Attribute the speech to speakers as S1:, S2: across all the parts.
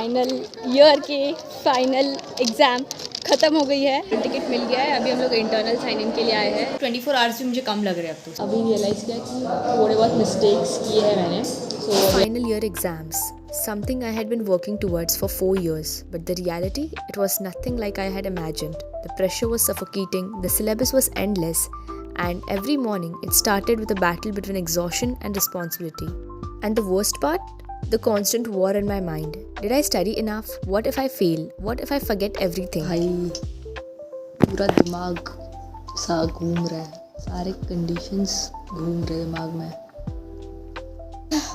S1: Final year के final exam ख़त्म हो गई है, टिकट मिल गया है। अभी हम लोग इंटरनल साइन इन के लिए आए हैं। 24 आवर्स भी मुझे कम लग रहे हैं अब तो। अभी रियलाइज़ किया कि थोड़े बहुत मिस्टेक्स किए हैं मैंने।
S2: Final year exams, something I had been working towards for 4 years, but the reality, it was nothing like I had imagined. The pressure was suffocating, the syllabus was endless, and every morning it started with a battle between exhaustion and responsibility. And the worst part? The constant war in my mind. Did I study enough? What if I fail? What if I forget everything?
S1: भाई पूरा दिमाग सा घूम रहा है, सारे conditions घूम रहे दिमाग में।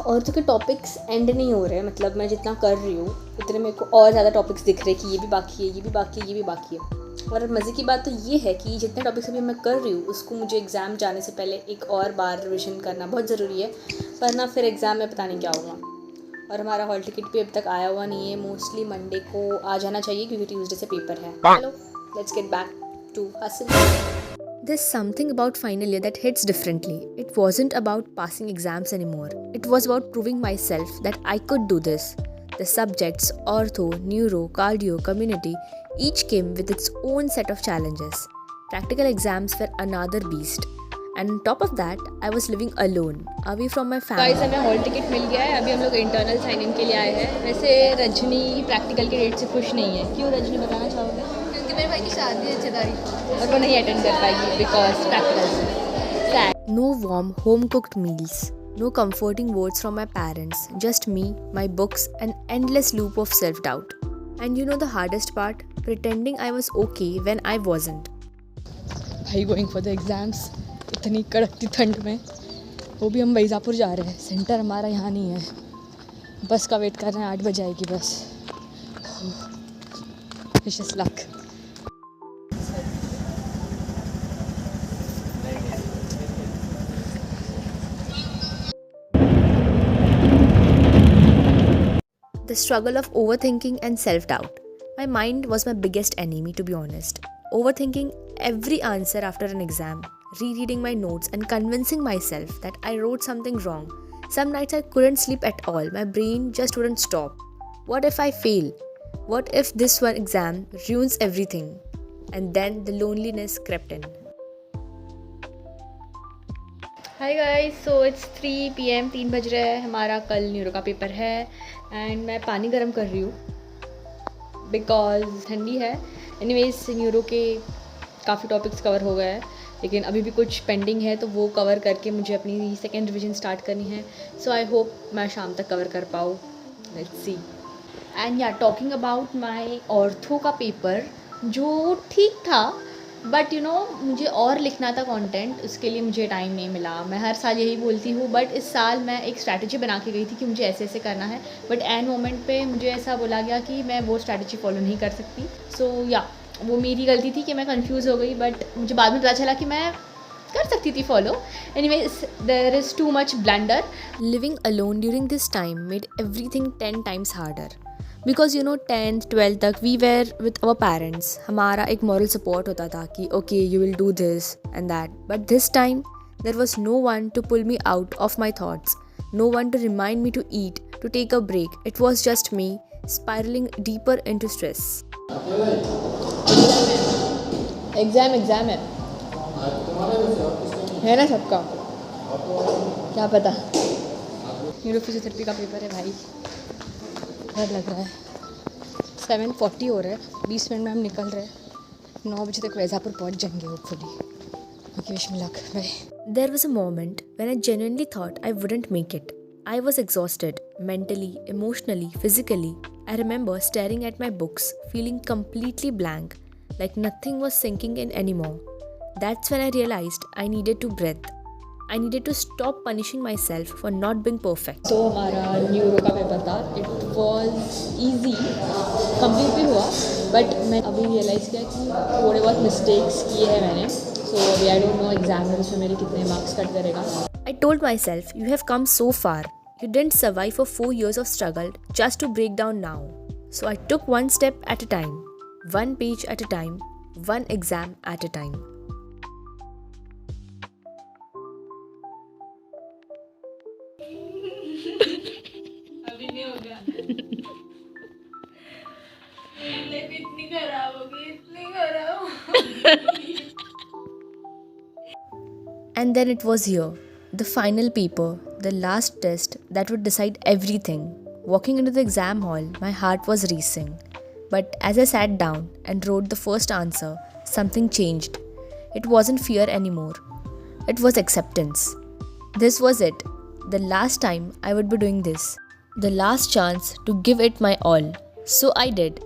S1: और तो के टॉपिक्स एंड नहीं हो रहे हैं, मतलब मैं जितना कर रही हूँ उतने मेरे को और ज़्यादा टॉपिक्स दिख रहे हैं कि ये भी बाकी है, ये भी बाकी है, ये भी बाकी है। और मज़े की बात तो ये है कि जितने टॉपिक्स अभी मैं कर रही हूँ उसको मुझे एग्ज़ाम जाने से पहले एक और बार रिविज़न करना बहुत ज़रूरी है, वरना फिर एग्ज़ाम में पता नहीं क्या होगा। और हमारा हॉल टिकट भी अभी तक आया हुआ नहीं है, मोस्टली मंडे को आ जाना चाहिए क्योंकि ट्यूसडे से पेपर है। चलो let's get back to hustle.
S2: There's something about final year that hits differently. It wasn't about passing exams anymore. It was about proving myself that I could do this. The subjects, ortho, neuro, cardio, community, each came with its own set of challenges. Practical exams were another beast. And on top of that, I was living alone, away from my family.
S1: Guys हमें hall ticket मिल गया है, अभी हम लोग internal sign in के लिए आए हैं। वैसे रजनी प्रैक्टिकल के डेट से खुश नहीं है। क्यों रजनी, बताना चाहोगे?
S3: क्योंकि मेरे भाई की शादी है 6 तारीख को
S1: और वो नहीं अटेंड कर पाएगी because practical.
S2: No warm, home-cooked meals. No comforting words from my parents. Just me, my books, an endless loop of self-doubt. And you know the hardest part? Pretending I was okay when I wasn't.
S1: भाई going for the exams, इतनी कड़कती ठंड में, वो भी हम वैजापुर जा रहे हैं। सेंटर हमारा यहाँ नहीं है, बस का वेट कर रहे हैं, 8 बजे आएगी बस। Wish luck.
S2: The struggle of overthinking and self-doubt. My mind was my biggest enemy, to be honest. Overthinking every answer after an exam, rereading my notes and convincing myself that I wrote something wrong. Some nights I couldn't sleep at all. My brain just wouldn't stop. What if I fail? What if this one exam ruins everything? And then the loneliness crept in.
S1: Hi guys, so it's 3 PM, 3 बज रहे हैं। हमारा कल neuro का paper है and मैं पानी गर्म कर रही हूँ बिकॉज ठंडी है। एनीवेज न्यूरो के काफ़ी टॉपिक्स कवर हो गए हैं, लेकिन अभी भी कुछ पेंडिंग है, तो वो कवर करके मुझे अपनी सेकेंड रिवीजन स्टार्ट करनी है। सो आई होप मैं शाम तक कवर कर पाऊँ, लेट्स सी। एंड या टॉकिंग अबाउट माई ऑर्थो का पेपर, जो ठीक था बट मुझे और लिखना था कंटेंट, उसके लिए मुझे टाइम नहीं मिला। मैं हर साल यही बोलती हूँ, बट इस साल मैं एक स्ट्रैटेजी बना के गई थी कि मुझे ऐसे ऐसे करना है, बट एंड मोमेंट पे मुझे ऐसा बोला गया कि मैं वो स्ट्रैटेजी फॉलो नहीं कर सकती। सो वो मेरी गलती थी कि मैं कंफ्यूज हो गई, बट मुझे बाद में पता चला कि मैं कर सकती थी follow. Anyways there is too much blunder.
S2: Living alone during this time made everything 10 times harder. Because 10th 12th तक we were with our parents. हमारा एक moral support होता था कि okay you will do this and that. But this time there was no one to pull me out of my thoughts. No one to remind me to eat, to take a break. It was just me spiraling deeper into stress.
S1: Exam है ना सबका, क्या पता। Neuro physiotherapy का paper है भाई, डर लग रहा है। 7:40 हो रहा है, 20 मिनट में हम निकल रहे हैं। 9 बजे तक वैजापुर पहुंच जाएंगे hopefully. Okay, wish me luck, bye.
S2: There was a moment when I genuinely thought I wouldn't make it. I was exhausted, mentally, emotionally, physically. I remember staring at my books, feeling completely blank, like nothing was sinking in anymore. That's when I realized I needed to breathe. I needed to stop punishing myself for not being perfect.
S1: तो हमारा neuro का paper था, it was easy, complete भी हुआ, but मैं अभी realise किया कि थोड़े बहुत मिस्टेक्स किए हैं मैंने। सो अभी आई डोंट नो एग्जाम में उसमें मेरे कितने मार्क्स कट करेगा।
S2: I told myself, you have come so far. You didn't survive for 4 years of struggle just to break down now. So I took one step at a time, one page at a time, one exam at a time.
S3: अभी नहीं हो गया।
S2: And then it was here, the final paper, the last test that would decide everything. Walking into the exam hall, my heart was racing. But as I sat down and wrote the first answer, something changed. It wasn't fear anymore. It was acceptance. This was it. The last time I would be doing this. The last chance to give it my all. So I did.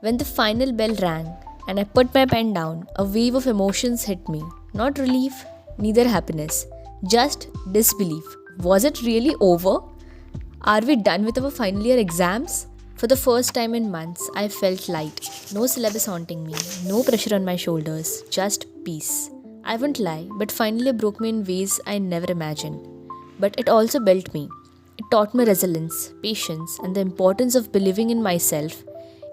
S2: When the final bell rang and I put my pen down, a wave of emotions hit me. Not relief, neither happiness, just disbelief. Was it really over? Are we done with our final year exams? For the first time in months, I felt light. No syllabus haunting me, no pressure on my shoulders, just peace. I won't lie, but finally broke me in ways I never imagined. But it also built me. It taught me resilience, patience, and the importance of believing in myself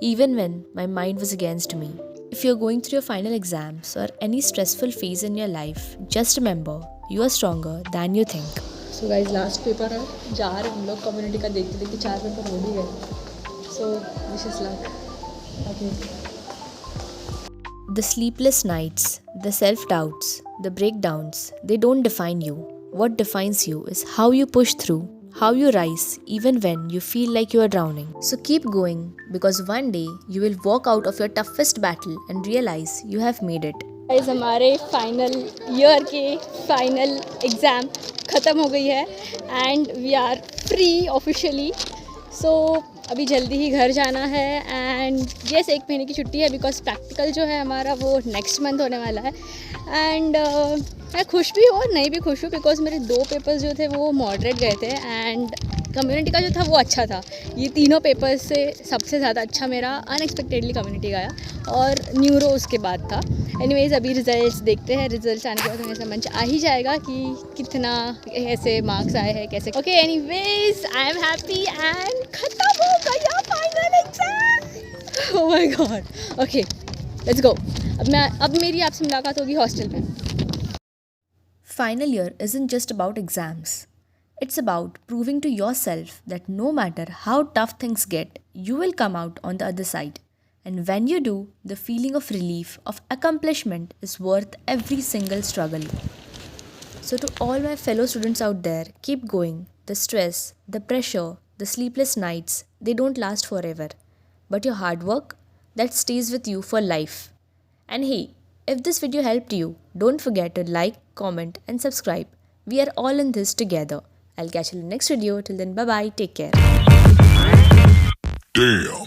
S2: even when my mind was against me. If you're going through your final exams or any stressful phase in your life, just remember, you are stronger than you think.
S1: So guys last paper है, जा रहे हम लोग community का देखते देखते 4 paper हो भी गए. So wish is luck. Okay.
S2: The sleepless nights, the self-doubts, the breakdowns, they don't define you. What defines you is how you push through, how you rise even when you feel like you are drowning. So keep going, because one day you will walk out of your toughest battle and realize you have made it.
S1: Guys हमारे final year के final exam ख़त्म हो गई है and we are free officially. So अभी जल्दी ही घर जाना है एंड यस 1 महीने की छुट्टी है बिकॉज प्रैक्टिकल जो है हमारा वो नेक्स्ट मंथ होने वाला है. एंड मैं खुश भी हूँ और नहीं भी खुश हूँ बिकॉज मेरे 2 पेपर्स जो थे वो मॉडरेट गए थे एंड कम्युनिटी का जो था वो अच्छा था. ये तीनों पेपर्स से सबसे ज़्यादा अच्छा मेरा अनएक्सपेक्टेडली कम्युनिटी गया और न्यूरो उसके बाद था. एनीवेज अभी रिजल्ट्स देखते हैं. रिजल्ट्स आने के बाद हमें समझ आ ही जाएगा कि कितना ऐसे मार्क्स आए हैं कैसे. Okay anyways I am happy and खत्म हो गया final exam. Oh my God. Okay let's go. अब मेरी आपसे मुलाकात होगी हॉस्टल में.
S2: Final year isn't just about exams. It's about proving to yourself that no matter how tough things get, you will come out on the other side. And when you do, the feeling of relief, of accomplishment is worth every single struggle. So to all my fellow students out there, keep going. The stress, the pressure, the sleepless nights, they don't last forever. But your hard work, that stays with you for life. And hey, if this video helped you, don't forget to like, comment and subscribe. We are all in this together. I'll catch you in the next video. Till then, bye-bye. Take care.
S4: Damn.